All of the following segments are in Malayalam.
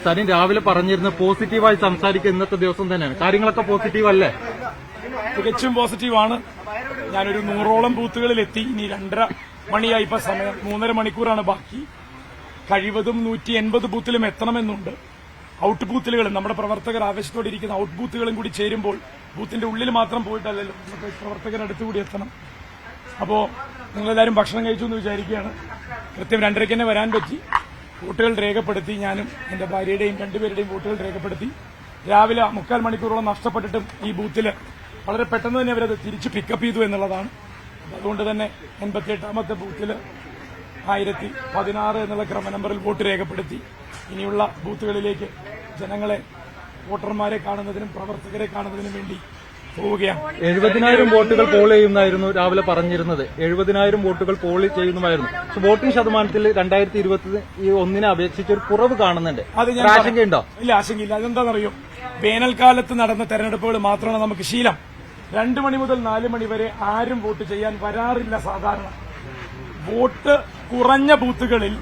സരിൻ രാവിലെ പറഞ്ഞിരുന്ന പോസിറ്റീവായി സംസാരിക്കുക ഇന്നത്തെ ദിവസം തന്നെയാണ്. കാര്യങ്ങളൊക്കെ പോസിറ്റീവ് അല്ലേ? തികച്ചും പോസിറ്റീവാണ്. ഞാനൊരു 100ഓളം ബൂത്തുകളിലെത്തി. ഇനി 2:30 മണിയായി ഇപ്പൊ സമയം. 3.5 മണിക്കൂറാണ് ബാക്കി. കഴിവതും 180 ബൂത്തിലും എത്തണമെന്നുണ്ട്. ഔട്ട് ബൂത്തുകളും നമ്മുടെ പ്രവർത്തകർ ആവേശത്തോടെ ഇരിക്കുന്ന ഔട്ട് ബൂത്തുകളും കൂടി ചേരുമ്പോൾ ബൂത്തിന്റെ ഉള്ളിൽ മാത്രം പോയിട്ടല്ലല്ലോ, നമുക്ക് പ്രവർത്തകരടുത്ത് കൂടി എത്തണം. അപ്പോ നിങ്ങളെല്ലാവരും ഭക്ഷണം കഴിച്ചു എന്ന് വിചാരിക്കുകയാണ്. കൃത്യം 2:30 തന്നെ വരാൻ പറ്റി. വോട്ടുകൾ രേഖപ്പെടുത്തി. ഞാനും എന്റെ ഭാര്യയുടെയും 2 പേരുടെയും വോട്ടുകൾ രേഖപ്പെടുത്തി. രാവിലെ 3/4 മണിക്കൂറോളം നഷ്ടപ്പെട്ടിട്ടും ഈ ബൂത്തില് വളരെ പെട്ടെന്ന് തന്നെ അവരത് തിരിച്ച് പിക്കപ്പ് ചെയ്തു എന്നുള്ളതാണ്. അതുകൊണ്ട് തന്നെ 88ാമത്തെ ബൂത്തില് 1016 എന്നുള്ള ക്രമ നമ്പറിൽ വോട്ട് രേഖപ്പെടുത്തി. ഇനിയുള്ള ബൂത്തുകളിലേക്ക് ജനങ്ങളെ, വോട്ടർമാരെ കാണുന്നതിനും പ്രവർത്തകരെ കാണുന്നതിനും വേണ്ടി പോവുകയാണ്. 70,000 വോട്ടുകൾ പോൾ ചെയ്യുന്നതായിരുന്നു രാവിലെ പറഞ്ഞിരുന്നത്. 70,000 വോട്ടുകൾ പോൾ ചെയ്യുന്നതായിരുന്നു. വോട്ടിംഗ് ശതമാനത്തിൽ 2021 അപേക്ഷിച്ച് ഒരു കുറവ് കാണുന്നുണ്ട്. ആശങ്കയുണ്ടോ? ഇല്ല, ആശങ്കയില്ല. അതെന്താണെന്നറിയോ, വേനൽക്കാലത്ത് നടന്ന തെരഞ്ഞെടുപ്പുകൾ മാത്രമാണ് നമുക്ക് ശീലം. 2 മണി മുതൽ 4 മണി വരെ ആരും വോട്ട് ചെയ്യാൻ വരാറില്ല. സാധാരണ വോട്ട് കുറഞ്ഞ ബൂത്തുകളിൽ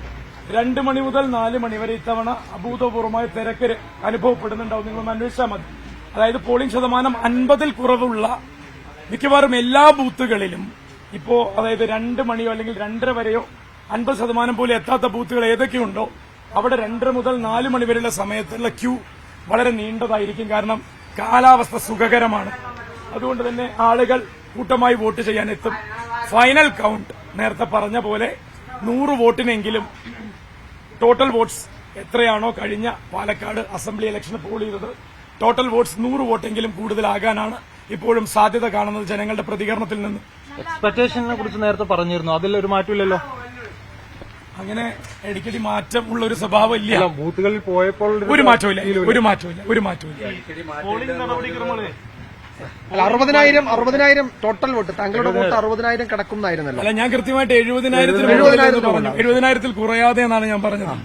2 മണി മുതൽ 4 മണി വരെ ഇത്തവണ അഭൂതപൂർവമായ തിരക്ക് അനുഭവപ്പെടുന്നുണ്ടാവും. നിങ്ങളൊന്ന് അന്വേഷിച്ചാൽ മതി. അതായത് പോളിംഗ് ശതമാനം 50-ൽ കുറവുള്ള മിക്കവാറും എല്ലാ ബൂത്തുകളിലും ഇപ്പോ, അതായത് 2 മണിയോ അല്ലെങ്കിൽ 2:30 വരെയോ 50% പോലും എത്താത്ത ബൂത്തുകൾ ഏതൊക്കെയുണ്ടോ അവിടെ 2 മുതൽ 4 മണി വരെയുള്ള സമയത്തുള്ള ക്യൂ വളരെ നീണ്ടതായിരിക്കും. കാരണം കാലാവസ്ഥ സുഖകരമാണ്. അതുകൊണ്ട് തന്നെ ആളുകൾ കൂട്ടമായി വോട്ട് ചെയ്യാനെത്തും. ഫൈനൽ കൌണ്ട് നേരത്തെ പറഞ്ഞ പോലെ 100 വോട്ടിനെങ്കിലും ടോട്ടൽ വോട്ട്സ് എത്രയാണോ കഴിഞ്ഞ പാലക്കാട് അസംബ്ലി ഇലക്ഷന് പോൾ ചെയ്തത്, ടോട്ടൽ വോട്ട്സ് 100 വോട്ടെങ്കിലും കൂടുതലാകാനാണ് ഇപ്പോഴും സാധ്യത കാണുന്നത് ജനങ്ങളുടെ പ്രതികരണത്തിൽ നിന്ന്. എക്സ്പെക്ടേഷനെ കുറിച്ച് നേരത്തെ പറഞ്ഞിരുന്നു, അതിലൊരു മാറ്റമില്ലല്ലോ. അങ്ങനെ അടിക്കടി മാറ്റം ഉള്ള ഒരു സ്വഭാവം ഇല്ല. ബൂത്തുകളിൽ പോയപ്പോൾ ഒരു മാറ്റമില്ല. പോളിംഗ് നടപടിക്രമങ്ങളെ 60,000 ടോട്ടൽ വോട്ട്, താങ്കളുടെ വോട്ട് 60,000 കിടക്കുന്നതായിരുന്നല്ലോ. അല്ല, ഞാൻ കൃത്യമായിട്ട് 70,000 കുറയാതെ എന്നാണ് ഞാൻ പറഞ്ഞത്.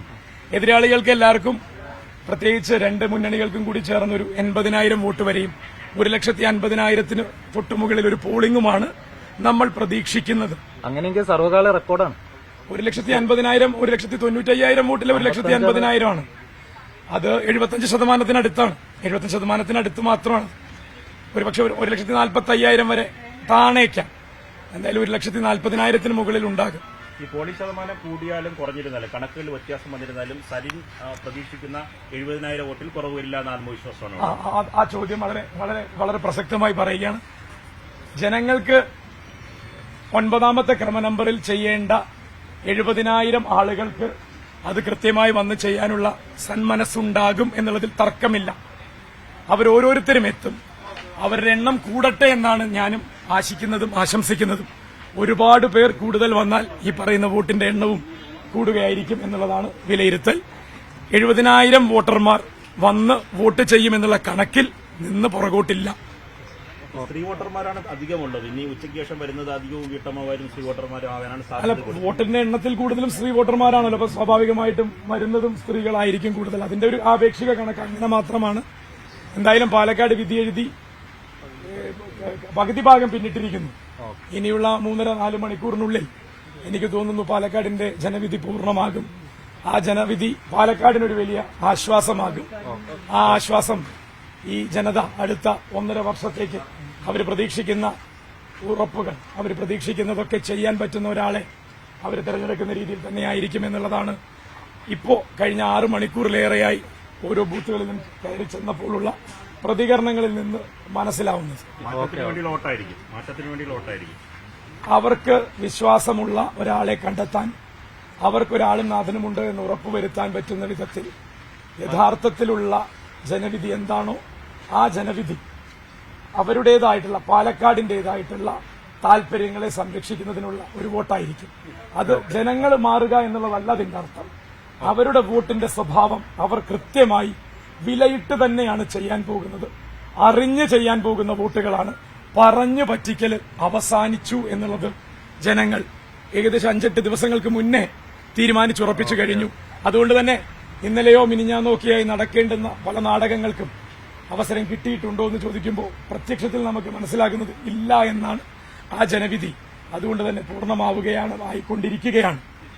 എതിരാളികൾക്ക് എല്ലാവർക്കും, പ്രത്യേകിച്ച് 2 മുന്നണികൾക്കും കൂടി ചേർന്നൊരു 80,000 വോട്ട് വരെയും 1,50,000 തൊട്ടുമുകളിൽ ഒരു പോളിംഗുമാണ് നമ്മൾ പ്രതീക്ഷിക്കുന്നത്. അങ്ങനെയെങ്കിൽ സർവകാല റെക്കോർഡാണ്. 1,50,000 1,95,000 വോട്ടിലെ 1,50,000 ആണ്. അത് 75% 75% മാത്രമാണ്. ഒരുപക്ഷെ 1,45,000 വരെ താണേക്കാം. എന്തായാലും 1,40,000 മുകളിൽ ഉണ്ടാകും. ഈ പോളിംഗ് ശതമാനം കൂടിയാലും കുറഞ്ഞിരുന്നാലും, കണക്കുകളിൽ വ്യത്യാസം വന്നിരുന്നാലും സരിൻ പ്രതീക്ഷിക്കുന്ന 70,000 വോട്ടിൽ കുറവ് വരില്ല എന്ന ആത്മവിശ്വാസമാണ്. ആ ചോദ്യം വളരെ വളരെ വളരെ പ്രസക്തമായി പറയുകയാണ്. ജനങ്ങൾക്ക് 9ാമത്തെ ക്രമ നമ്പറിൽ ചെയ്യേണ്ട 70,000 ആളുകൾക്ക് അത് കൃത്യമായി വന്ന് ചെയ്യാനുള്ള സന്മനസ്സുണ്ടാകും എന്നുള്ളതിൽ തർക്കമില്ല. അവരോരോരുത്തരും എത്തും. അവരുടെ എണ്ണം കൂടട്ടെ എന്നാണ് ഞാനും ആശിക്കുന്നതും ആശംസിക്കുന്നതും. ഒരുപാട് പേർ കൂടുതൽ വന്നാൽ ഈ പറയുന്ന വോട്ടിന്റെ എണ്ണവും കൂടുകയായിരിക്കും എന്നുള്ളതാണ് വിലയിരുത്തൽ. 70,000 വോട്ടർമാർ വന്ന് വോട്ട് ചെയ്യുമെന്നുള്ള കണക്കിൽ നിന്ന് പുറകോട്ടില്ല. സ്ത്രീ വോട്ടർമാരാണ് അധികമുള്ളത്. ഇനി ഉച്ചയ്ക്ക് ശേഷം വരുന്നത് അധികവും വീട്ടമ്മമാരും സ്ത്രീ വോട്ടർമാരും ആകാനാണ് അല്ല, സാധ്യത. വോട്ടിന്റെ എണ്ണത്തിൽ കൂടുതലും സ്ത്രീ വോട്ടർമാരാണല്ലോ. അപ്പൊ സ്വാഭാവികമായിട്ടും വരുന്നതും സ്ത്രീകളായിരിക്കും കൂടുതൽ. അതിന്റെ ഒരു ആപേക്ഷിക കണക്ക് അങ്ങനെ മാത്രമാണ്. എന്തായാലും പാലക്കാട് വിധി എഴുതി പകുതി ഭാഗം പിന്നിട്ടിരിക്കുന്നു. ഇനിയുള്ള 3.5-4 മണിക്കൂറിനുള്ളിൽ എനിക്ക് തോന്നുന്നു പാലക്കാടിന്റെ ജനവിധി പൂർണ്ണമാകും. ആ ജനവിധി പാലക്കാടിനൊരു വലിയ ആശ്വാസമാകും. ആ ആശ്വാസം ഈ ജനത അടുത്ത 1.5 വർഷത്തേക്ക് അവർ പ്രതീക്ഷിക്കുന്ന ഉറപ്പുകൾ, അവർ പ്രതീക്ഷിക്കുന്നതൊക്കെ ചെയ്യാൻ പറ്റുന്ന ഒരാളെ അവർ തെരഞ്ഞെടുക്കുന്ന രീതിയിൽ തന്നെയായിരിക്കും എന്നുള്ളതാണ് ഇപ്പോ കഴിഞ്ഞ 6 മണിക്കൂറിലേറെയായി ഓരോ ബൂത്തുകളിലും കയറി ചെന്നപ്പോഴുള്ള പ്രതികരണങ്ങളിൽ നിന്ന് മനസ്സിലാവുന്നത്. മാറ്റത്തിന് വേണ്ടി ലോട്ടായിരിക്കും. അവർക്ക് വിശ്വാസമുള്ള ഒരാളെ കണ്ടെത്താൻ, അവർക്കൊരാളും നാഥനുമുണ്ട് എന്ന് ഉറപ്പുവരുത്താൻ പറ്റുന്ന വിധത്തിൽ യഥാർത്ഥത്തിലുള്ള ജനവിധി എന്താണോ ആ ജനവിധി അവരുടേതായിട്ടുള്ള, പാലക്കാടിന്റേതായിട്ടുള്ള താൽപര്യങ്ങളെ സംരക്ഷിക്കുന്നതിനുള്ള ഒരു വോട്ടായിരിക്കും. അത് ജനങ്ങൾ മാറുക എന്നുള്ളതല്ല അതിന്റെ അർത്ഥം. അവരുടെ വോട്ടിന്റെ സ്വഭാവം അവർ കൃത്യമായി വിലയിട്ട് തന്നെയാണ് ചെയ്യാൻ പോകുന്നത്. അറിഞ്ഞ് ചെയ്യാൻ പോകുന്ന വോട്ടുകളാണ്. പറഞ്ഞു പറ്റിക്കൽ അവസാനിച്ചു എന്നുള്ളത് ജനങ്ങൾ ഏകദേശം 5-8 ദിവസങ്ങൾക്ക് മുന്നേ തീരുമാനിച്ചുറപ്പിച്ചു കഴിഞ്ഞു. അതുകൊണ്ട് തന്നെ ഇന്നലെയോ മിനിഞ്ഞാന്നോക്കെയായി നടക്കേണ്ടുന്ന പല നാടകങ്ങൾക്കും അവസരം കിട്ടിയിട്ടുണ്ടോ എന്ന് ചോദിക്കുമ്പോൾ പ്രത്യക്ഷത്തിൽ നമുക്ക് മനസ്സിലാകുന്നത് ഇല്ല എന്നാണ് ആ ജനവിധി. അതുകൊണ്ട് തന്നെ പൂർണ്ണമാവുകയാണ്, ആയിക്കൊണ്ടിരിക്കുകയാണ്.